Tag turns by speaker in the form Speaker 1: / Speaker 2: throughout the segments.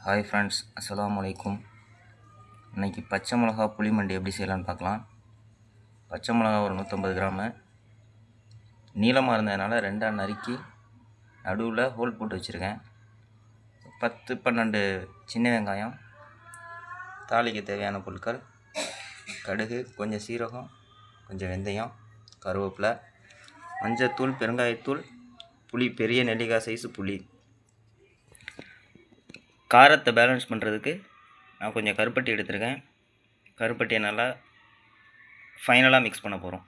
Speaker 1: Hi friends, அஸ்ஸலாமு அலைக்கும். இன்றைக்கி பச்சை மிளகா புளி மண்டி எப்படி செய்யலான்னு பார்க்கலாம். பச்சை மிளகா ஒரு 150 கிராமு நீளமாக இருந்ததுனால ரெண்டாக நறுக்கி நடுவில் ஹோல் போட்டு வச்சுருக்கேன். 10-12 சின்ன வெங்காயம், தாளிக்கு தேவையான பொருட்கள்: கடுகு, கொஞ்சம் சீரகம், கொஞ்சம் வெந்தயம், கருவேப்பிலை, மஞ்சத்தூள், பெருங்காயத்தூள், புளி, பெரிய நெல்லிக்காய் சைஸு புளி. காரத்தை பேலன்ஸ் பண்ணுறதுக்கு நான் கொஞ்சம் கருப்பட்டி எடுத்துருக்கேன். கருப்பட்டியை நல்லா ஃபைனலாக மிக்ஸ் பண்ண போகிறோம்.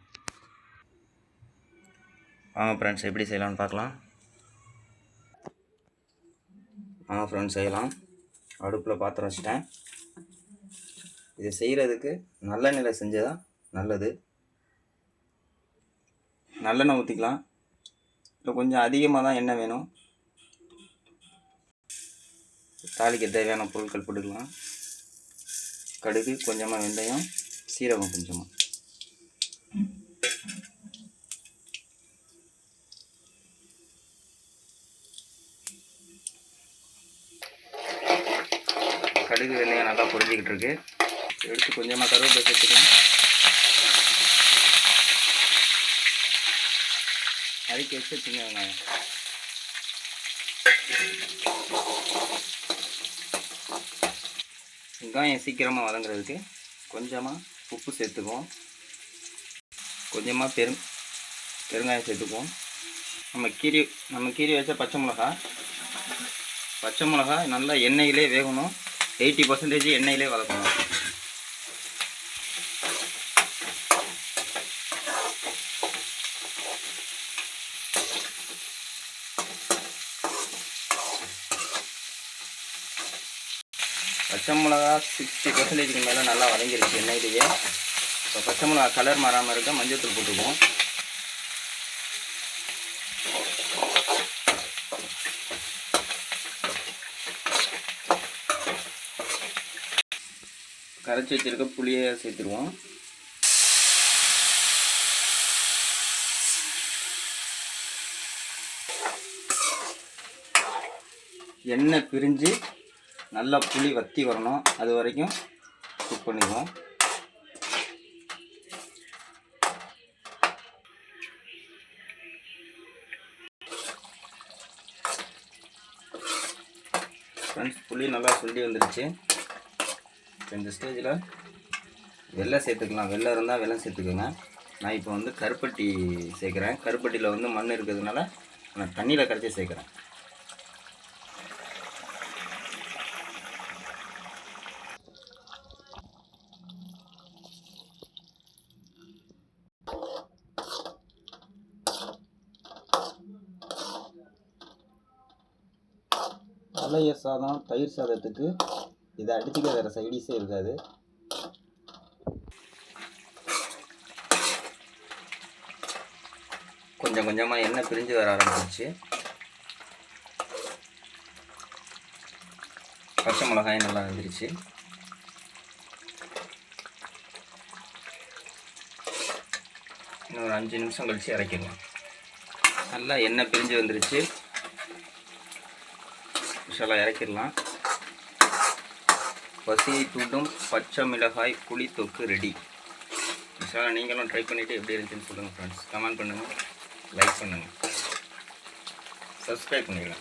Speaker 1: வாங்க ஃப்ரெண்ட்ஸ், எப்படி செய்யலாம்னு பார்க்கலாம். வாங்க ஃப்ரெண்ட்ஸ் செய்யலாம். அடுப்பில் பாத்திரம் வச்சுட்டேன். இது செய்கிறதுக்கு நல்லெண்ணெயில் செஞ்சதான் நல்லது. நல்லெண்ணெய் ஊற்றிக்கலாம். இப்போ கொஞ்சம் அதிகமாக தான் எண்ணெய் வேணும். தாளிக்க தேவையான பொருட்கள் போட்டுக்கலாம். கடுகு கொஞ்சமாக, வெந்தயம், சீரகம் கொஞ்சமாக. கடுகு வெந்தயம் நல்லா பொரிஞ்சிக்கிட்டு இருக்கு. எடுத்து கொஞ்சமாக கருவேப்பிலை சேர்த்துக்கலாம். அரைக்கி வச்சு சின்ன வெங்காயம். வெங்காயம் சீக்கிரமாக வதங்குறதுக்கு கொஞ்சமாக உப்பு சேர்த்துக்குவோம். கொஞ்சமாக பெருங்காயம் சேர்த்துக்குவோம். நம்ம கீரி வச்ச பச்சை மிளகா நல்லா எண்ணெயிலே வேகணும். 80% எண்ணெயிலே வதக்கணும். பச்சை மிளகா 60% மேலே நல்லா வதங்கிருச்சு எண்ணெயிலேயே. இப்போ பச்சை மிளகா கலர் மாறாமல் இருக்க மஞ்சத்தூள் போட்டுக்குவோம். கரைச்சி வச்சிருக்க புளியை சேர்த்துருவோம். எண்ணெய் பிரிஞ்சு நல்லா புளி வற்றி வரணும். அது வரைக்கும் குக் பண்ணிக்குவோம். ஃப்ரெண்ட்ஸ், புளி நல்லா சுண்டி வந்துருச்சு. இந்த ஸ்டேஜில் வெல்லம் சேர்த்துக்கலாம். வெல்லம் இருந்தால் வெல்லம் சேர்த்துக்கோங்க. நான் இப்போ வந்து கருப்பட்டி சேர்க்குறேன். கருப்பட்டியில் வந்து மண் இருக்கிறதுனால நான் தண்ணியில் கரைச்சி சேர்க்குறேன். பழைய சாதம், தயிர் சாதத்துக்கு இதை அடிச்சுக்க வேறு சைடிஸே இருக்காது. கொஞ்சம் கொஞ்சமாக எண்ணெய் பிரிஞ்சு வர ஆரம்பிச்சிச்சு. பச்சை மிளகாயும் நல்லா வந்துருச்சு. இன்னும் ஒரு 5 நிமிஷம் கழித்து இறக்கிடலாம். நல்லா எண்ணெய் பிரிஞ்சு வந்துருச்சு. விஷயம்லாம் இறக்கிடலாம். பசியை தூண்டும் பச்சை மிளகாய் புளி தொக்கு ரெடி. விஷயம் நீங்களும் ட்ரை பண்ணிவிட்டு எப்படி இருந்துச்சுன்னு சொல்லுங்கள் ஃப்ரெண்ட்ஸ். கமெண்ட் பண்ணுங்கள், லைக் பண்ணுங்கள், சப்ஸ்கிரைப் பண்ணிடுங்க.